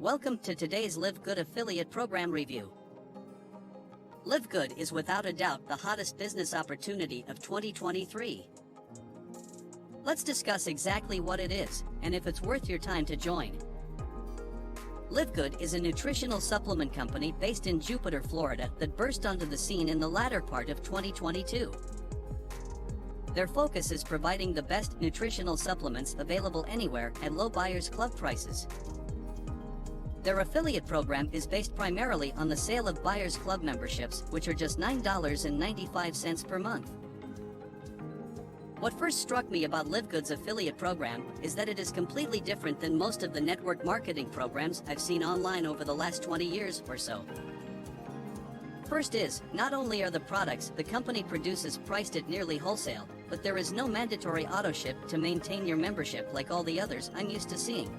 Welcome to today's Livegood affiliate program review. Livegood is without a doubt the hottest business opportunity of 2023. Let's discuss exactly what it is and if it's worth your time to join. Livegood is a nutritional supplement company based in Jupiter, Florida that burst onto the scene in the latter part of 2022. Their focus is providing the best nutritional supplements available anywhere at low buyers club prices. Their affiliate program is based primarily on the sale of Buyers Club memberships, which are just $9.95 per month. What first struck me about Livegood's affiliate program is that it is completely different than most of the network marketing programs I've seen online over the last 20 years or so. First is, not only are the products the company produces priced at nearly wholesale, but there is no mandatory auto ship to maintain your membership like all the others I'm used to seeing.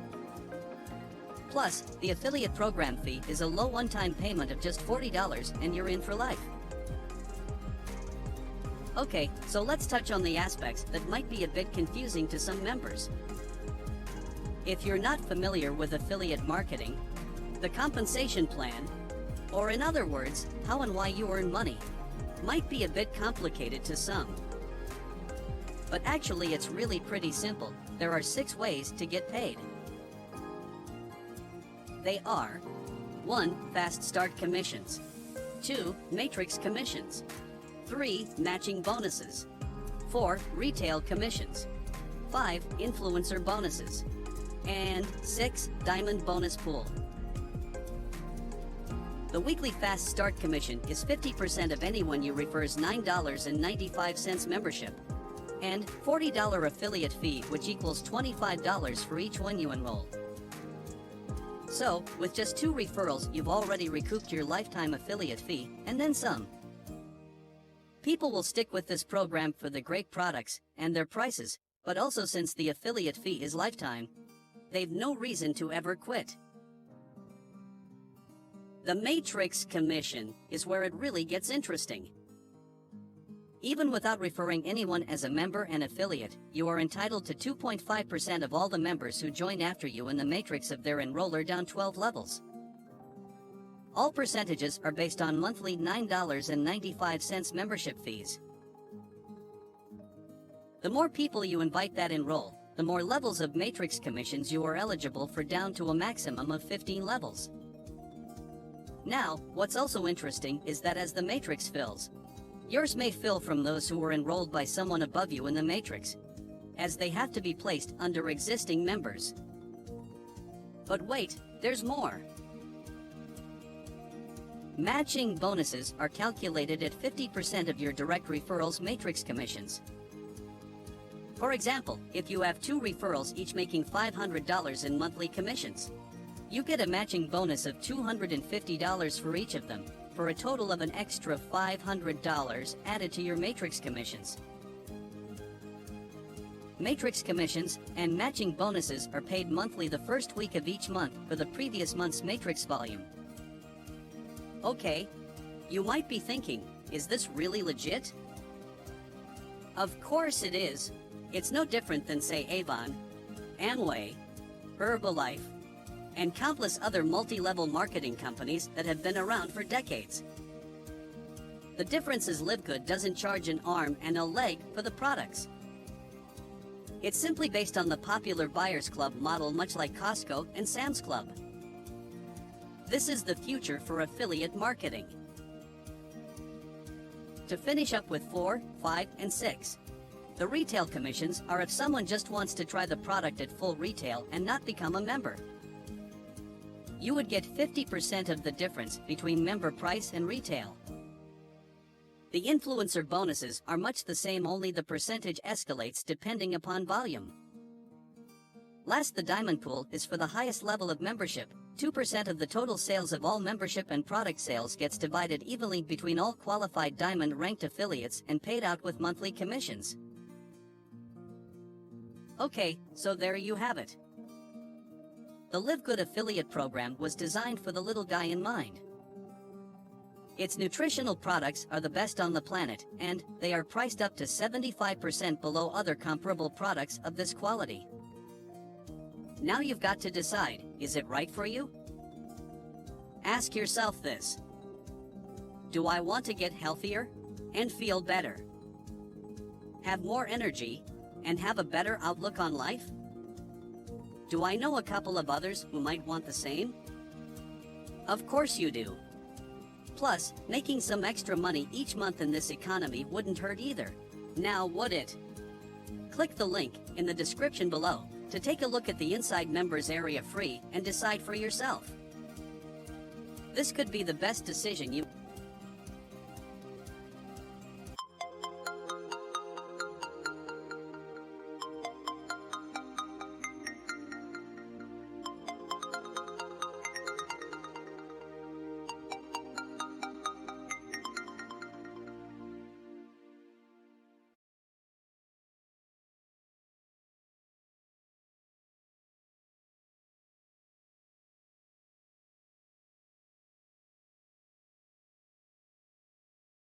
Plus, the affiliate program fee is a low one-time payment of just $40 and you're in for life. Okay, so let's touch on the aspects that might be a bit confusing to some members. If you're not familiar with affiliate marketing, the compensation plan, or in other words, how and why you earn money, might be a bit complicated to some. But actually it's really pretty simple. There are 6 ways to get paid. They are 1. Fast start commissions, 2. Matrix commissions, 3. Matching bonuses, 4. Retail commissions, 5. Influencer bonuses, and 6. Diamond bonus pool. The weekly fast start commission is 50% of anyone you refer's $9.95 membership, and $40 affiliate fee, which equals $25 for each one you enroll. So, with just 2 referrals, you've already recouped your lifetime affiliate fee, and then some. People will stick with this program for the great products and their prices, but also since the affiliate fee is lifetime, they've no reason to ever quit. The Matrix commission is where it really gets interesting. Even without referring anyone as a member and affiliate, you are entitled to 2.5% of all the members who join after you in the matrix of their enroller down 12 levels. All percentages are based on monthly $9.95 membership fees. The more people you invite that enroll, the more levels of matrix commissions you are eligible for, down to a maximum of 15 levels. Now, what's also interesting is that as the matrix fills, yours may fill from those who were enrolled by someone above you in the matrix, as they have to be placed under existing members. But wait, there's more. Matching bonuses are calculated at 50% of your direct referrals matrix commissions. For example, if you have 2 referrals each making $500 in monthly commissions, you get a matching bonus of $250 for each of them, for a total of an extra $500 added to your matrix commissions. Matrix commissions and matching bonuses are paid monthly the first week of each month for the previous month's matrix volume. Okay, you might be thinking, is this really legit? Of course it is. It's no different than, say, Avon, Amway, Herbalife, and countless other multi-level marketing companies that have been around for decades. The difference is Livegood doesn't charge an arm and a leg for the products. It's simply based on the popular Buyers Club model, much like Costco and Sam's Club. This is the future for affiliate marketing. To finish up with 4, 5, and 6. The retail commissions are if someone just wants to try the product at full retail and not become a member. You would get 50% of the difference between member price and retail. The influencer bonuses are much the same, only the percentage escalates depending upon volume. Last, the diamond pool is for the highest level of membership. 2% of the total sales of all membership and product sales gets divided evenly between all qualified diamond ranked affiliates and paid out with monthly commissions. Okay, so there you have it. The Livegood affiliate program was designed for the little guy in mind. Its nutritional products are the best on the planet, and they are priced up to 75% below other comparable products of this quality. Now you've got to decide, is it right for you? Ask yourself this. Do I want to get healthier and feel better? Have more energy and have a better outlook on life? Do I know a couple of others who might want the same? Of course you do. Plus, making some extra money each month in this economy wouldn't hurt either. Now would it? Click the link in the description below to take a look at the Inside Members area free and decide for yourself. This could be the best decision you